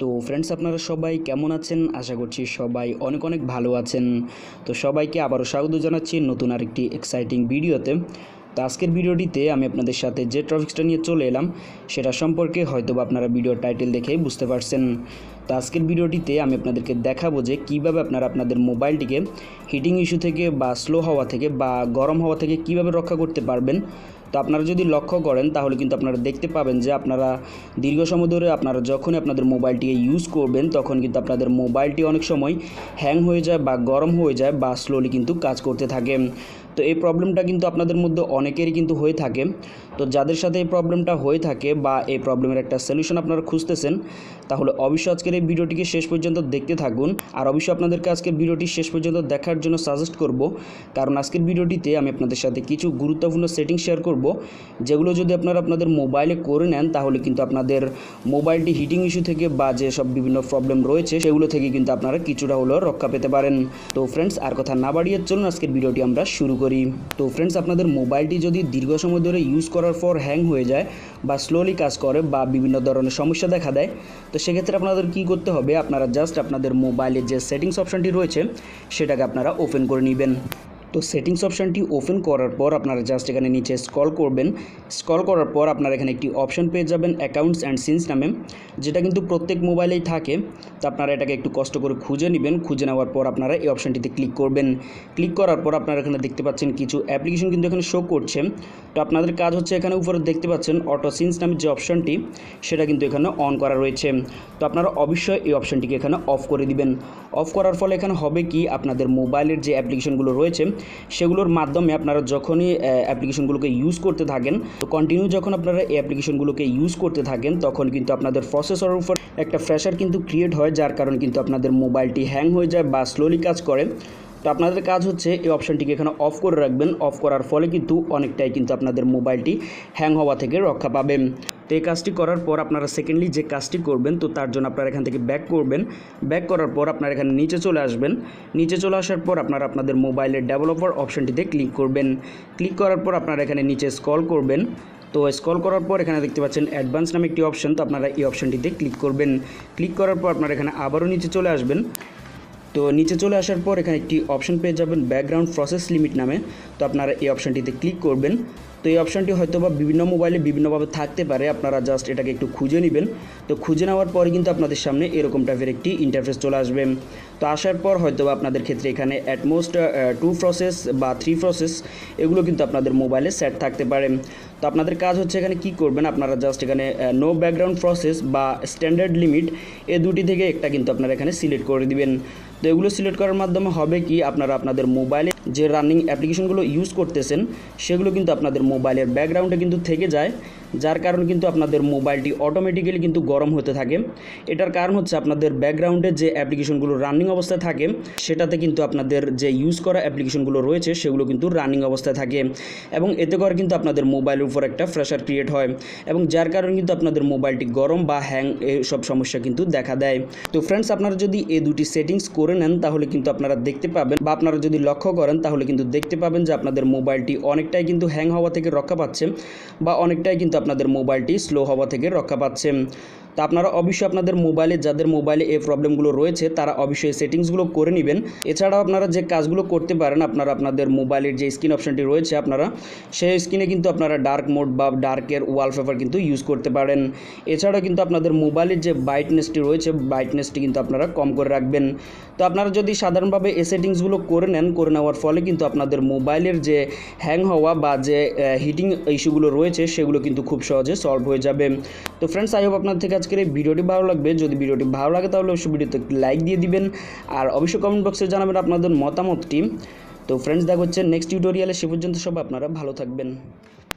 তো ফ্রেন্ডস আপনারা সবাই কেমন আছেন? আশা করছি সবাই অনেক অনেক ভালো আছেন। তো সবাইকে আবারও স্বাগত জানাচ্ছি নতুন আরেকটি এক্সাইটিং ভিডিওতে। তো আজকের ভিডিওটিতে আমি আপনাদের সাথে যে টপিকসটা নিয়ে চলে এলাম সেটা সম্পর্কে হয়তোবা আপনারা ভিডিওর টাইটেল দেখেই বুঝতে পারছেন। তো আজকের ভিডিওটিতে আমি আপনাদেরকে দেখাবো যে কীভাবে আপনারা আপনাদের মোবাইলটিকে হিটিং ইস্যু থেকে বা স্লো হওয়া থেকে বা গরম হওয়া থেকে কীভাবে রক্ষা করতে পারবেন। তো আপনারা যদি লক্ষ্য করেন তাহলে কিন্তু আপনারা দেখতে পাবেন যে আপনারা দীর্ঘ সময় ধরে আপনারা যখনই আপনাদের মোবাইলটিকে ইউজ করবেন তখন কিন্তু আপনাদের মোবাইলটি অনেক সময় হ্যাং হয়ে যায় বা গরম হয়ে যায় বা স্লোলি কিন্তু কাজ করতে থাকে। তো এই প্রবলেমটা কিন্তু আপনাদের মধ্যে অনেকেরই কিন্তু হয়ে থাকে। তো যাদের সাথে এই প্রবলেমটা হয়ে থাকে বা এই প্রবলেমের একটা সলিউশন আপনারা খুঁজতেছেন তাহলে অবশ্যই আজকের এই ভিডিওটিকে শেষ পর্যন্ত দেখতে থাকুন। আর অবশ্যই আপনাদেরকে আজকের ভিডিওটি শেষ পর্যন্ত দেখার জন্য সাজেস্ট করব, কারণ আজকের ভিডিওটিতে আমি আপনাদের সাথে কিছু গুরুত্বপূর্ণ সেটিংস শেয়ার করব যেগুলো যদি আপনারা আপনাদের মোবাইলে করে নেন তাহলে কিন্তু আপনাদের মোবাইলটি হিটিং ইস্যু থেকে বা যে সব বিভিন্ন প্রবলেম রয়েছে সেগুলো থেকে কিন্তু আপনারা কিছুটা হলেও রক্ষা পেতে পারেন। তো ফ্রেন্ডস আর কথা না বাড়িয়ে চলুন আজকের ভিডিওটি আমরা শুরু করি। তো ফ্রেন্ডস আপনাদের মোবাইলটি যদি দীর্ঘ সময় ধরে ইউজ করার পর হ্যাং হয়ে যায় বা স্লোলি কাজ করে বা বিভিন্ন ধরনের সমস্যা দেখা দেয়, তো সেক্ষেত্রে আপনাদের কি করতে হবে, আপনারা জাস্ট আপনাদের মোবাইলের যে সেটিংস অপশানটি রয়েছে সেটাকে আপনারা ওপেন করে নেবেন। তো সেটিংস অপশানটি ওপেন করার পর আপনারা জাস্ট এখানে নিচে স্ক্রল করবেন। স্ক্রল করার পর আপনারা এখানে একটি অপশান পেয়ে যাবেন অ্যাকাউন্টস অ্যান্ড সিনস নামে, যেটা কিন্তু প্রত্যেক মোবাইলেই থাকে। তো আপনারা এটাকে একটু কষ্ট করে খুঁজে নেবেন। খুঁজে নেওয়ার পর আপনারা এই অপশানটিতে ক্লিক করবেন। ক্লিক করার পর আপনারা এখানে দেখতে পাচ্ছেন কিছু অ্যাপ্লিকেশন কিন্তু এখানে শো করছে। তো আপনাদের কাজ হচ্ছে এখানে উপরে দেখতে পাচ্ছেন অটো সিনস নামের যে অপশানটি সেটা কিন্তু এখানে অন করা রয়েছে। তো আপনারা অবশ্যই এই অপশানটিকে এখানে অফ করে দিবেন। অফ করার ফলে এখানে হবে কি, আপনাদের মোবাইলের যে অ্যাপ্লিকেশনগুলো রয়েছে সেগুলোর মাধ্যমে আপনারা যখনই অ্যাপ্লিকেশনগুলোকে ইউজ করতে থাকেন, তো কন্টিনিউ যখন আপনারা এই অ্যাপ্লিকেশনগুলোকে ইউজ করতে থাকেন তখন কিন্তু আপনাদের প্রসেসরের উপর একটা প্রেশার কিন্তু ক্রিয়েট হয়, যার কারণে কিন্তু আপনাদের মোবাইলটি হ্যাং হয়ে যায় বা স্লোলি কাজ করে। তো আপনাদের কাজ হচ্ছে এই অপশানটিকে এখানে অফ করে রাখবেন। অফ করার ফলে কিন্তু অনেকটাই কিন্তু আপনাদের মোবাইলটি হ্যাং হওয়া থেকে রক্ষা পাবেন। তো এই কাজটি করার পর আপনারা সেকেন্ডলি যে কাজটি করবেন, তো তার জন্য আপনারা এখান থেকে ব্যাক করবেন। ব্যাক করার পর আপনারা এখানে নিচে চলে আসবেন। নিচে চলে আসার পর আপনারা আপনাদের মোবাইলের ডেভেলপার অপশানটিতে ক্লিক করবেন। ক্লিক করার পর আপনারা এখানে নিচে স্ক্রল করবেন। তো স্ক্রল করার পর এখানে দেখতে পাচ্ছেন অ্যাডভান্স নামে একটি অপশান, তো আপনারা এই অপশানটিতে ক্লিক করবেন। ক্লিক করার পর আপনারা এখানে আবারও নিচে চলে আসবেন। তো নিচে চলে আসার পর এখানে একটি অপশান পেয়ে যাবেন ব্যাকগ্রাউন্ড প্রসেস লিমিট নামে, তো আপনারা এই অপশানটিতে ক্লিক করবেন। তো এই অপশানটি হয়তো বা বিভিন্ন মোবাইলে বিভিন্নভাবে থাকতে পারে, আপনারা জাস্ট এটাকে একটু খুঁজে নেবেন। তো খুঁজে নেওয়ার পরে কিন্তু আপনাদের সামনে এরকম টাইপের একটি ইন্টারফেস চলে আসবে। তো আসার পর হয়তো বা আপনাদের ক্ষেত্রে এখানে অ্যাটমোস্ট 2 প্রসেস বা 3 প্রসেস এগুলো কিন্তু আপনাদের মোবাইলে সেট থাকতে পারে। তো আপনাদের কাজ হচ্ছে এখানে কি করবেন, আপনারা জাস্ট এখানে নো ব্যাকগ্রাউন্ড প্রসেস বা স্ট্যান্ডার্ড লিমিট এই দুটি থেকে একটা কিন্তু আপনারা এখানে সিলেক্ট করে দিবেন। তো এগুলো সিলেক্ট করার মাধ্যমে হবে কি, আপনারা আপনাদের মোবাইলে যে রানিং অ্যাপ্লিকেশনগুলো ইউজ করতেছেন সেগুলো কিন্তু আপনাদের মোবাইলের ব্যাকগ্রাউন্ডে কিন্তু থেকে যায়, যার কারণে কিন্তু আপনাদের মোবাইলটি অটোমেটিক্যালি কিন্তু গরম হতে থাকে। এটার কারণ হচ্ছে আপনাদের ব্যাকগ্রাউন্ডে যে অ্যাপ্লিকেশনগুলো রানিং অবস্থায় থাকে সেটাতে কিন্তু আপনাদের যে ইউজ করা অ্যাপ্লিকেশনগুলো রয়েছে সেগুলো কিন্তু রানিং অবস্থায় থাকে, এবং এতে করে কিন্তু আপনাদের মোবাইলের উপর একটা প্রেশার ক্রিয়েট হয়, এবং যার কারণে কিন্তু আপনাদের মোবাইলটি গরম বা হ্যাং এইসব সমস্যা কিন্তু দেখা দেয়। তো ফ্রেন্ডস আপনারা যদি এই দুটি সেটিংস করে নেন তাহলে কিন্তু আপনারা দেখতে পাবেন বা আপনারা যদি লক্ষ্য করেন তাহলে কিন্তু দেখতে পাবেন যে আপনাদের মোবাইলটি অনেকটাই কিন্তু হ্যাং হওয়া থেকে রক্ষা পাচ্ছে বা অনেকটাই কিন্তু আপনাদের মোবাইলটি স্লো হওয়া থেকে রক্ষা পাচ্ছে। তো আপনারা অবশ্যই আপনাদের মোবাইলে যাদের মোবাইলে এই প্রবলেমগুলো রয়েছে তারা অবশ্যই সেটিংসগুলো করে নেবেন। এছাড়াও আপনারা যে কাজগুলো করতে পারেন, আপনারা আপনাদের মোবাইলের যে স্ক্রিন অপশানটি রয়েছে আপনারা সেই স্ক্রিনে কিন্তু আপনারা ডার্ক মোড বা ডার্কের ওয়ালপেপার কিন্তু ইউজ করতে পারেন। এছাড়াও কিন্তু আপনাদের মোবাইলের যে ব্রাইটনেসটি রয়েছে ব্রাইটনেসটি কিন্তু আপনারা কম করে রাখবেন। তো আপনারা যদি সাধারণভাবে এই সেটিংসগুলো করে নেন, করে নেওয়ার ফলে কিন্তু আপনাদের মোবাইলের যে হ্যাং হওয়া বা যে হিটিং ইস্যুগুলো রয়েছে সেগুলো কিন্তু খুব সহজে সলভ হয়ে যাবে। তো ফ্রেন্ডস আই হোপ আপনার থেকে আজকের এই ভিডিওটি ভালো লাগবে। যদি ভিডিওটি ভালো লাগে তাহলে অবশ্যই ভিডিওতে লাইক দিয়ে দিবেন, আর অবশ্যই কমেন্ট বক্সে জানাবেন আপনাদের মতামতটি। তো ফ্রেন্ডস দেখা হচ্ছে নেক্সট টিউটোরিয়ালে, সে পর্যন্ত সব আপনারা ভালো থাকবেন।